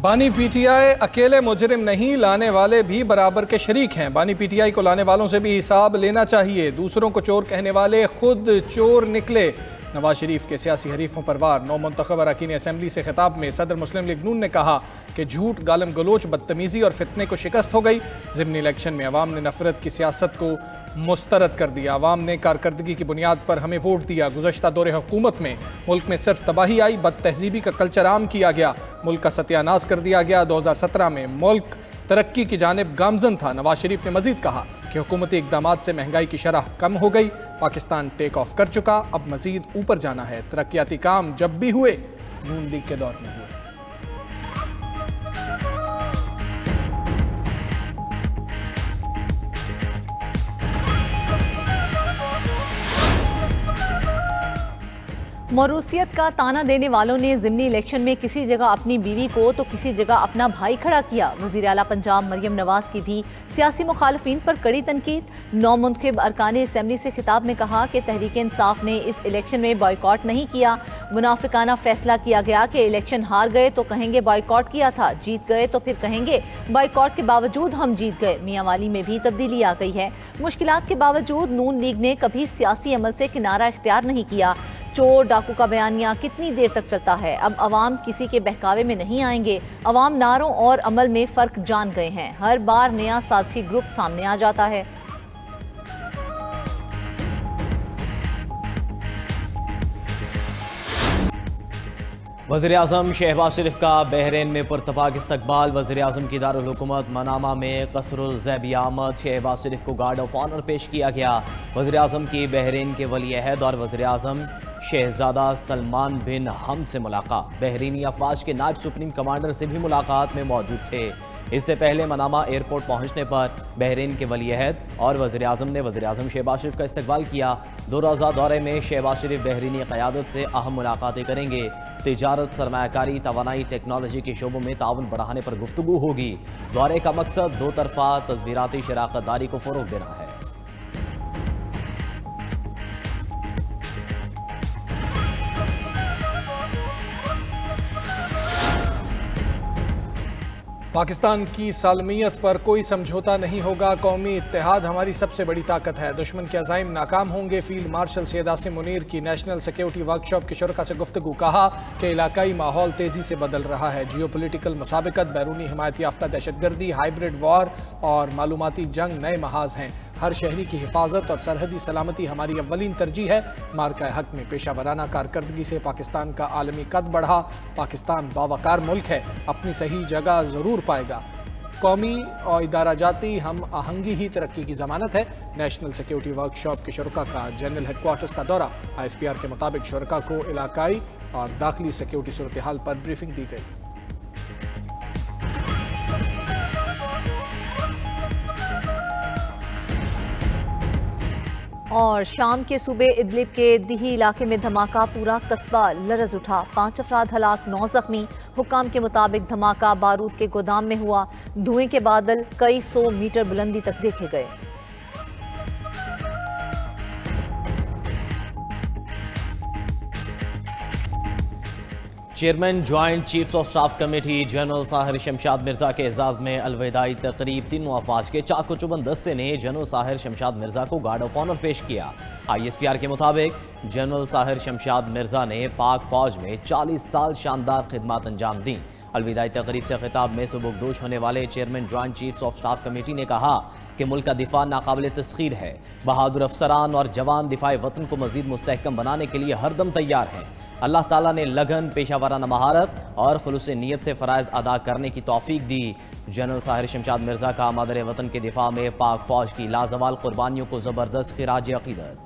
बानी पीटीआई अकेले मुजरिम नहीं, लाने वाले भी बराबर के शरीक हैं। बानी पीटीआई को लाने वालों से भी हिसाब लेना चाहिए। दूसरों को चोर कहने वाले खुद चोर निकले। नवाज शरीफ के सियासी हरीफों पर वार। नौ मुंतखब अरकान असम्बली से खिताब में सदर मुस्लिम लीग नून ने कहा कि झूठ, गालम गलोच, बदतमीजी और फितने को शिकस्त हो गई। ज़िमनी इलेक्शन में अवाम ने नफरत की सियासत को मुस्तरद कर दिया। अवाम ने कारकर्दगी की बुनियाद पर हमें वोट दिया। गुज़श्ता दौरे हुकूमत में मुल्क में सिर्फ तबाही आई, बद तहजीबी का कल्चर आम किया गया, मुल्क का सत्यानाश कर दिया गया। 2017 में मुल्क तरक्की की जानिब गामजन था। नवाज शरीफ ने मजीद कहा कि हुकूमती इक़दामात से महंगाई की शरह कम हो गई। पाकिस्तान टेक ऑफ कर चुका, अब मजीद ऊपर जाना है। तरक्याती काम जब भी हुए नून लीग के दौर में हुए। मौरूसियत का ताना देने वालों ने ज़िमनी इलेक्शन में किसी जगह अपनी बीवी को तो किसी जगह अपना भाई खड़ा किया। वज़ीर आला पंजाब मरियम नवाज की भी सियासी मुखालफिन पर कड़ी तनकीद। नौ मुंतखब अरकान असम्बली से खिताब में कहा कि तहरीक इंसाफ ने इस इलेक्शन में बॉयकॉट नहीं किया। मुनाफिकाना फैसला किया गया कि इलेक्शन हार गए तो कहेंगे बॉयकॉट किया था, जीत गए तो फिर कहेंगे बॉयकॉट के बावजूद हम जीत गए। मियाँ वाली में भी तब्दीली आ गई है। मुश्किलात के बावजूद नून लीग ने कभी सियासी अमल से किनारा इख्तियार नहीं किया। चोर डाकू का बयानिया कितनी देर तक चलता है? अब अवाम किसी के बहकावे में नहीं आएंगे। अवाम नारों और अमल में फ़र्क जान गए हैं। हर बार नया साजिशी ग्रुप सामने आ जाता है। वज़ीर-ए-आज़म शहबाज शरीफ का बहरीन में पुरतफाक इस्तकबाल। वज़ीर-ए-आज़म की दारुल हुकूमत मनामा में कसरुल ज़ैबी आमद। शहबाज शरीफ को गार्ड ऑफ ऑनर पेश किया गया। वज़ीर-ए-आज़म की बहरीन के वली अहद और वज़ीर-ए-आज़म शहजादा सलमान बिन हमद से मुलाकात। बहरीनी अफवाज के नायब सुप्रीम कमांडर से भी मुलाकात में मौजूद थे। इससे पहले मनामा एयरपोर्ट पहुंचने पर बहरीन के वली अहद और वज़ीर-ए-आज़म ने वज़ीर-ए-आज़म शहबाज शरीफ का इस्तकबाल किया। 2 रोज़ा दौरे में शहबाज शरीफ बहरीनी क़यादत से अहम मुलाकातें करेंगे। तिजारत, सरमायाकारी, तवानाई, टेक्नोलॉजी के शोबों में ताउन बढ़ाने पर गुफ्तगू होगी। दौरे का मकसद 2 तरफ़ा तस्वीराती शराकत दारी को फ़रोग़ देना है। पाकिस्तान की सालमियत पर कोई समझौता नहीं होगा। कौमी इत्तेहाद हमारी सबसे बड़ी ताकत है। दुश्मन के अज़ाइम नाकाम होंगे। फील्ड मार्शल सैयद आसिम मुनीर की नेशनल सिक्योरिटी वर्कशॉप की शुरका से गुफ्तगू। कहा कि इलाकाई माहौल तेज़ी से बदल रहा है। जियोपोलिटिकल मुसाबिकत, बैरूनी हिमायत याफ्ता दहशतगर्दी, हाइब्रिड वॉर और मालूमाती जंग नए महाज हैं। हर शहरी की हिफाजत और सरहदी सलामती हमारी अव्वलीन तरजीह है। मार्का हक में पेशा वराना कारकर्दगी से पाकिस्तान का आलमी कद बढ़ा। पाकिस्तान बावकार मुल्क है, अपनी सही जगह ज़रूर पाएगा। कौमी और इदारा जाती हम आहंगी ही तरक्की की ज़मानत है। नेशनल सिक्योरिटी वर्कशॉप के शुरका का जनरल हेडक्वार्टर्स का दौरा। ISPR के मुताबिक शुरका को इलाकाई और दाखिली सिक्योरिटी सूरत हाल पर ब्रीफिंग दी गई। और शाम के सूबे इदलिब के दिही इलाके में धमाका, पूरा कस्बा लरज़ उठा। 5 अफराद हलाक, 9 जख्मी। हुक्काम के मुताबिक धमाका बारूद के गोदाम में हुआ। धुएं के बादल कई 100 मीटर बुलंदी तक देखे गए। Chairman joint chiefs of staff committee general Sahir Shamshad Mirza के एजाज में अलविदाई तकरीब। तीनों अफवाज के चाको चुबंद दस्ते ने जनरल साहिर शमशाद मिर्जा को गार्ड ऑफ ऑनर पेश किया। ISPR के मुताबिक जनरल साहिर शमशाद मिर्जा ने पाक फौज में 40 साल शानदार खिदमत अंजाम दी। अलविदाई तकरीब से खिताब में सुबुकदोश होने वाले chairman joint chiefs of staff committee ने कहा कि मुल्क का दिफा नाकाबिल तस्खीर है। बहादुर अफसरान और जवान दिफाए वतन को मजीद मुस्तहकम बनाने के लिए हरदम तैयार हैं। अल्लाह ताला ने लगन, पेशा वराना महारत और खुलूस नीयत से फ़राइज़ अदा करने की तौफीक दी। जनरल साहिर शमशाद मिर्जा का मादर वतन के दिफा में पाक फौज की लाजवाल कुर्बानियों को ज़बरदस्त खिराज अक़ीदत।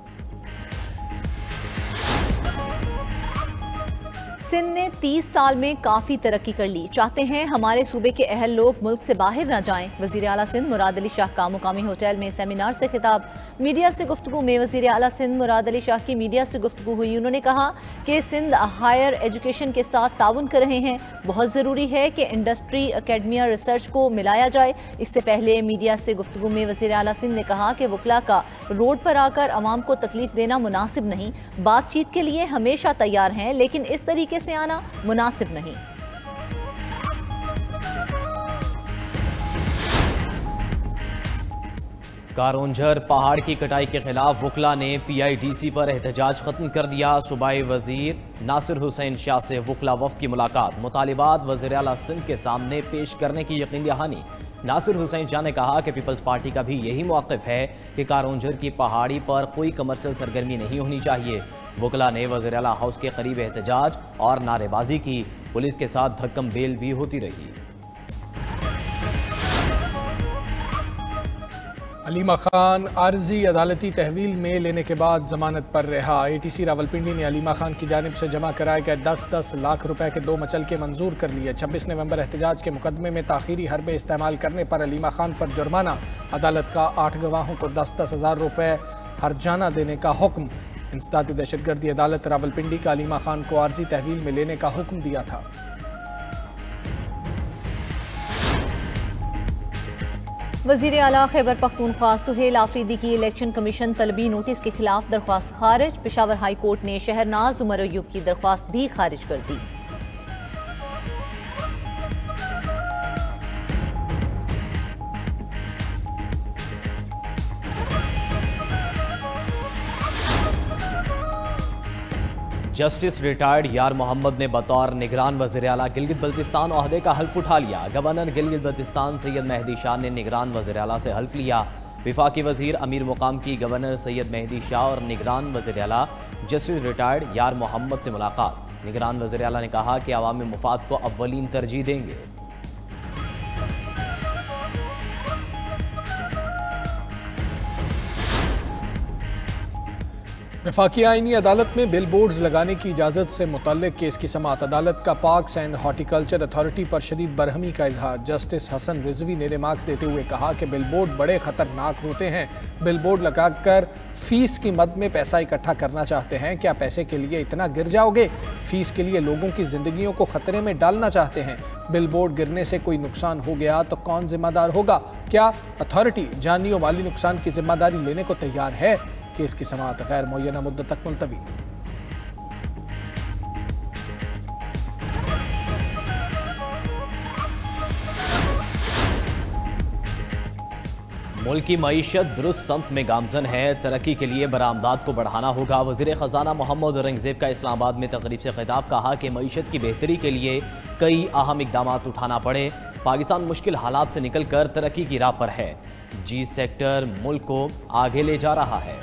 सिंध ने 30 साल में काफ़ी तरक्की कर ली। चाहते हैं हमारे सूबे के अहल लोग मुल्क से बाहर न जाएं। वज़ीर आला सिंध मुराद अली शाह का मुकामी होटल में सेमिनार से खिताब। मीडिया से गुफ्तगू में वज़ीर आला सिंध मुराद अली शाह की मीडिया से गुफ्तगू हुई। उन्होंने कहा कि सिंध हायर एजुकेशन के साथ ताउन कर रहे हैं। बहुत ज़रूरी है कि इंडस्ट्री, अकेडमिया, रिसर्च को मिलाया जाए। इससे पहले मीडिया से गुफ्तगू में वज़ीर आला सिंध ने कहा कि वकला का रोड पर आकर आवाम को तकलीफ देना मुनासिब नहीं। बातचीत के लिए हमेशा तैयार हैं, लेकिन इस तरीके से आना मुनासिब नहीं। कारोंझर पहाड़ की कटाई के खिलाफ वकला ने PIDC पर एहतजाज खत्म कर दिया। सूबाई वजीर नासिर हुसैन शाह से वकला वफ्द की मुलाकात, मुतालिबात वज़ीर आला सिंध के सामने पेश करने की यकीन दहानी। नासिर हुसैन शाह ने कहा कि पीपल्स पार्टी का भी यही मौक़िफ़ है कि कारोंझर की पहाड़ी पर कोई कमर्शियल सरगर्मी नहीं होनी चाहिए। वकला ने वज़ीर आला हाउस के करीब एहतजाज और नारेबाजी की। पुलिस के साथ धक्कम बेल भी होती रही। अलीमा खान आर्जी अदालती तहवील में लेने के बाद जमानत पर रहा। ATC रावलपिंडी ने अलीमा खान की जानिब से जमा कराए गए 10-10 लाख रुपए के 2 मचलके मंजूर कर लिए। 26 नवंबर एहतजाज के मुकदमे में ताखीरी हरबे इस्तेमाल करने पर अलीमा खान पर जुर्माना, अदालत का 8 गवाहों को 10-10 हज़ार रुपए हर्जाना देने का हुक्म। इंसदादी दहशतगर्दी अदालत रावलपिंडी का अलीमा खान को आर्जी तहवील में लेने का हुक्म दिया था। वज़ीर आला खैबर पख्तूनख्वा सुहेल आफरीदी की इलेक्शन कमीशन तलबी नोटिस के खिलाफ दरख्वास्त खारिज। पेशावर हाई कोर्ट ने शहरनाज उमर अयूब की दरख्वास्त भी खारिज कर दी। जस्टिस रिटायर्ड यार मोहम्मद ने बतौर निगरान वज़ीर आला गिलगित बल्तिस्तान ओहदे का हल्फ उठा लिया। गवर्नर गिलगित बल्तिस्तान सैयद मेहदी शाह ने निगरान वज़ीर आला से हल्फ लिया। विफाकी वज़ीर अमीर मुकाम की गवर्नर सैयद मेहदी शाह और निगरान वज़ीर आला जस्टिस रिटायर्ड यार मोहम्मद से मुलाकात। निगरान वज़ीर आला ने कहा कि अवामी मुफाद को अव्वलीन तरजीह देंगे। वफाकी आईनी अदालत में बिल बोर्ड्स लगाने की इजाज़त से मुतल्लिक केस की समाअत। अदालत का पार्क्स एंड हॉर्टिकल्चर अथॉरिटी पर शदीद बरहमी का इजहार। जस्टिस हसन रिजवी ने रिमार्क्स देते हुए कहा कि बिल बोर्ड बड़े ख़तरनाक होते हैं। बिल बोर्ड लगाकर फीस की मद में पैसा इकट्ठा करना चाहते हैं। क्या पैसे के लिए इतना गिर जाओगे? फीस के लिए लोगों की ज़िंदगियों को ख़तरे में डालना चाहते हैं। बिल बोर्ड गिरने से कोई नुकसान हो गया तो कौन जिम्मेदार होगा? क्या अथॉरिटी जानी और माली नुकसान की जिम्मेदारी लेने को तैयार है? केस की समाअत गैर मुअय्यना मुद्दत तक मुलतवी। मुल्क की मईशत दुरुस्त सम्त में गामजन है। तरक्की के लिए बरामदात को बढ़ाना होगा। वज़ीर ख़जाना मोहम्मद औरंगज़ेब का इस्लामाबाद में तकरीब से खिताब, कहा कि मईशत की बेहतरी के लिए कई अहम इक़दाम उठाना पड़े। पाकिस्तान मुश्किल हालात से निकल कर तरक्की की राह पर है। जी सेक्टर मुल्क को आगे ले जा रहा है।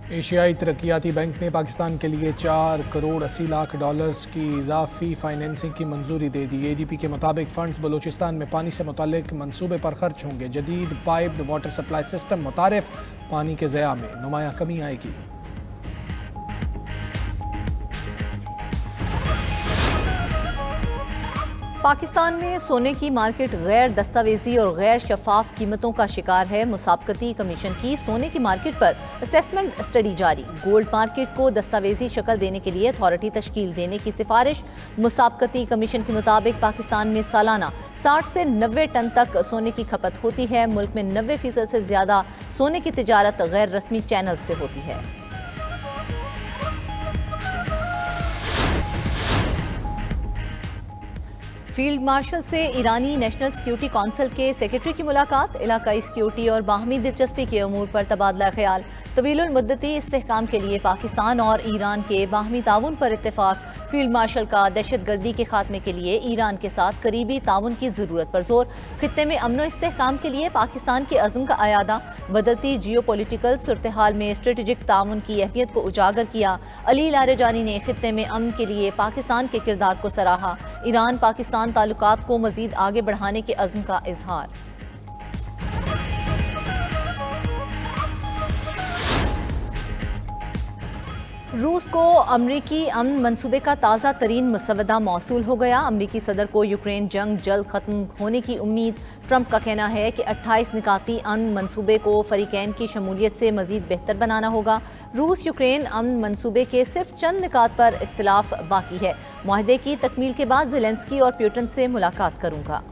एशियाई तरक्याती बैंक ने पाकिस्तान के लिए 4 करोड़ 80 लाख डॉलर्स की इजाफी फाइनेंसिंग की मंजूरी दे दी। ADP के मुताबिक फंड्स बलूचिस्तान में पानी से मुतालिक मंसूबे पर खर्च होंगे। जदीद पाइप्ड वाटर सप्लाई सिस्टम मुतारिफ, पानी के ज़या में नुमाया कमी आएगी। पाकिस्तान में सोने की मार्केट गैर दस्तावेजी और गैर शफाफ कीमतों का शिकार है। मुसाबकती कमीशन की सोने की मार्केट पर असेसमेंट स्टडी जारी। गोल्ड मार्केट को दस्तावेजी शक्ल देने के लिए अथॉरिटी तश्कील देने की सिफारिश। मुसाबकती कमीशन के मुताबिक पाकिस्तान में सालाना 60 से 90 टन तक सोने की खपत होती है। मुल्क में 90% से ज़्यादा सोने की तिजारत गैर रस्मी चैनल से होती है। फील्ड मार्शल से ईरानी नेशनल सिक्योरिटी काउंसिल के सेक्रेटरी की मुलाकात। इलाकाई सिक्योरिटी और बाहमी दिलचस्पी के अमूर पर तबादला ख्याल। तवील मुद्दती इस्तेहकाम के लिए पाकिस्तान और ईरान के बाहमी ताउन पर इत्तेफाक। फील्ड मार्शल का दहशतगर्दी के खात्मे के लिए ईरान के साथ करीबी ताउन की ज़रूरत पर जोर। खित्ते में अमन इस्तेहकाम के लिए पाकिस्तान के अज़्म का अयादा। बदलती जियो पोलिटिकल सूरत हाल में स्ट्रेटेजिक ताउन की अहमियत को उजागर किया। अली लारेजानी ने खित्ते में अमन के लिए पाकिस्तान के किरदार को सराहा। ईरान पाकिस्तान ताल्लुकात को मज़ीद आगे बढ़ाने के अज़्म का इजहार। रूस को अमरीकी अमन मंसूबे का ताज़ा तरीन मुसवदा मौसूल हो गया। अमरीकी सदर को यूक्रेन जंग जल्द ख़त्म होने की उम्मीद। ट्रंप का कहना है कि 28 निकाती अमन मंसूबे को फ़रीक़ैन की शमूलियत से मज़ीद बेहतर बनाना होगा। रूस यूक्रेन अमन मंसूबे के सिर्फ चंद निकात पर इख्तिलाफ बाकी है। मुआहदे की तकमील के बाद ज़ेलेंस्की और प्यूटिन से मुलाकात करूँगा।